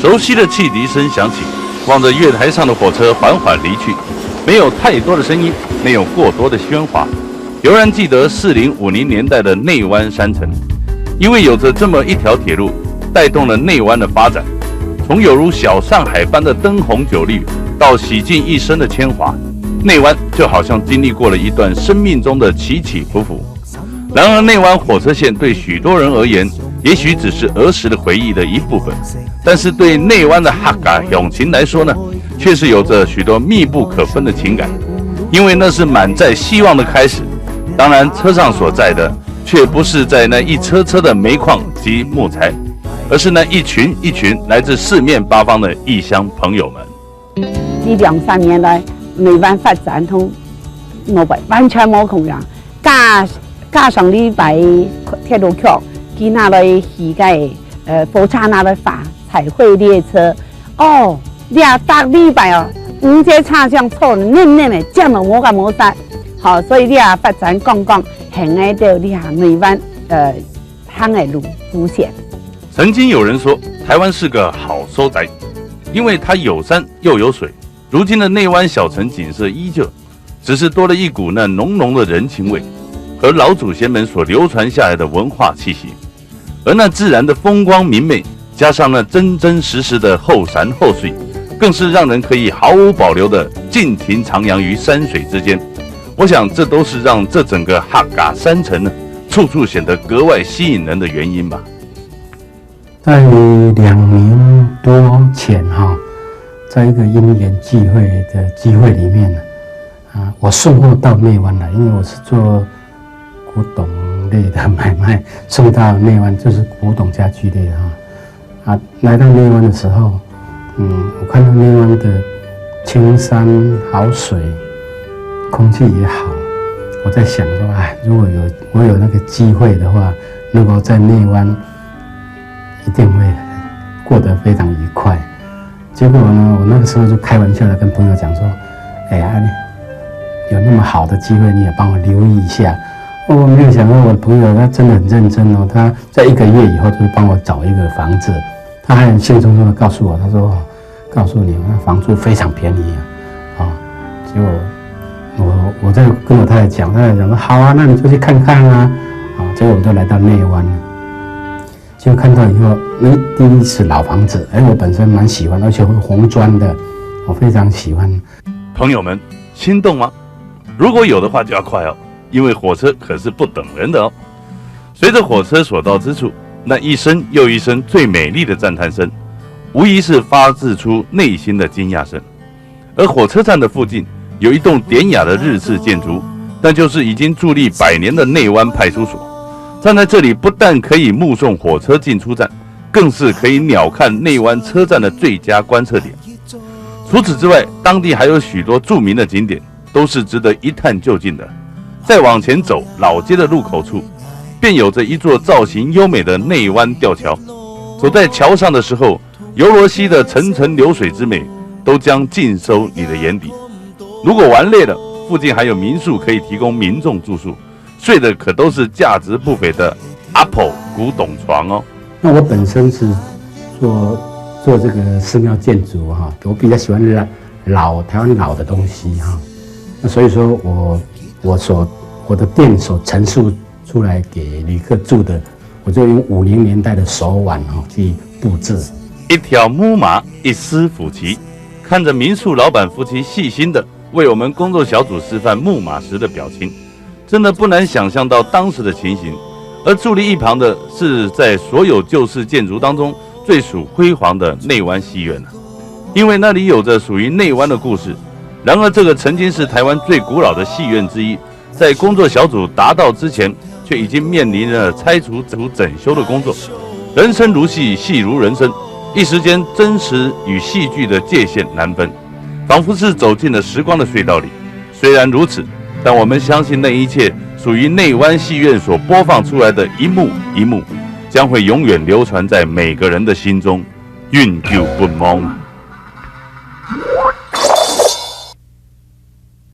熟悉的汽笛声响起，望着月台上的火车缓缓离去，没有太多的声音，没有过多的喧哗，悠然记得40、50年代的内湾山城，因为有着这么一条铁路，带动了内湾的发展，从有如小上海般的灯红酒绿，到洗尽一身的铅华，内湾就好像经历过了一段生命中的起起伏伏。然而，内湾火车线对许多人而言，也许只是儿时的回忆的一部分，但是对内湾的客家乡情来说呢，却是有着许多密不可分的情感，因为那是满载希望的开始。当然，车上所载的却不是在那一车车的煤矿及木材，而是那一群一群来自四面八方的异乡朋友们。呢2-3年來，內灣發展通完全冇窮人，加上呢擺鐵路橋，佢拿來起嘅火車拿來發彩繪列車，哦，2大禮拜哦，5節車廂坐嫩嫩的，這麼冇咁冇得，好，所以呢發展剛剛行喺到呢下內灣行嘅路路線。曾經有人說，台灣是個好收宅，因為它有山又有水。如今的內灣小城景色依舊，只是多了一股那濃濃的人情味和老祖先們所流傳下來的文化氣息，而那自然的風光明媚，加上那真真實實的後山後水，更是讓人可以毫無保留的盡情徜徉於山水之間。我想這都是讓這整個客家山城呢，處處顯得格外吸引人的原因吧。在2年多前在一個因緣際會的機會裡面我送貨到內灣來，因為我是做古董類的買賣，送到內灣就是古董家具類的來到內灣的時候，我看到內灣的青山好水，空氣也好，我在想說，如果我有那個機會的話，能夠在內灣一定會過得非常愉快。結果呢，我那個時候就開玩笑的跟朋友講說，有那麼好的機會，你也幫我留意一下。我沒有想到我的朋友他真的很認真哦，他在1個月以後就幫我找一個房子，他還很興沖沖的告訴我，他說告訴你那房租非常便宜結果我在跟我太太講，太太講說好啊，那你就去看看啊，結果我們就來到內灣了。就看到以後，第一是老房子，我本身蠻喜歡，而且會紅磚的，我非常喜歡。朋友們，心動嗎？如果有的話就要快哦，因為火車可是不等人的哦。隨着火車所到之處，那一聲又一聲最美麗的讚嘆聲，無疑是發自出內心的驚訝聲。而火車站的附近有一棟典雅的日式建築，那就是已經佇立100年的內灣派出所。站在這裡不但可以目送火車進出站，更是可以鳥瞰內灣車站的最佳觀測點。除此之外，當地還有許多著名的景點，都是值得一探究竟的。再往前走，老街的入口處，便有着一座造型優美的內灣吊橋。走在橋上的時候，遊羅溪的層層流水之美，都將盡收你的眼底。如果玩累了，附近還有民宿可以提供民眾住宿。睡的可都是價值不菲的 Apple 古董床哦。那我本身是做這個寺廟建築我比較喜歡台灣老的東西那所以說我的店所陳述出來給旅客住的，我就用50年代的手腕去布置。一條木馬，一絲斧旗，看着民宿老闆夫妻細心的為我們工作小組示範木馬時的表情。真的不難想象到當時的情形，而佇立一旁的是在所有舊式建築當中最屬輝煌的內灣戲院因為那裡有着屬於內灣的故事。然而這個曾經是台灣最古老的戲院之一，在工作小組達到之前，卻已經面臨了拆除整修的工作。人生如戲，戲如人生，一時間真實與戲劇的界限難分，仿佛是走進了時光的隧道裡。雖然如此，但我們相信那一切屬於內灣戲院所播放出來的一幕一幕，將會永遠流傳在每個人的心中，永久不忘。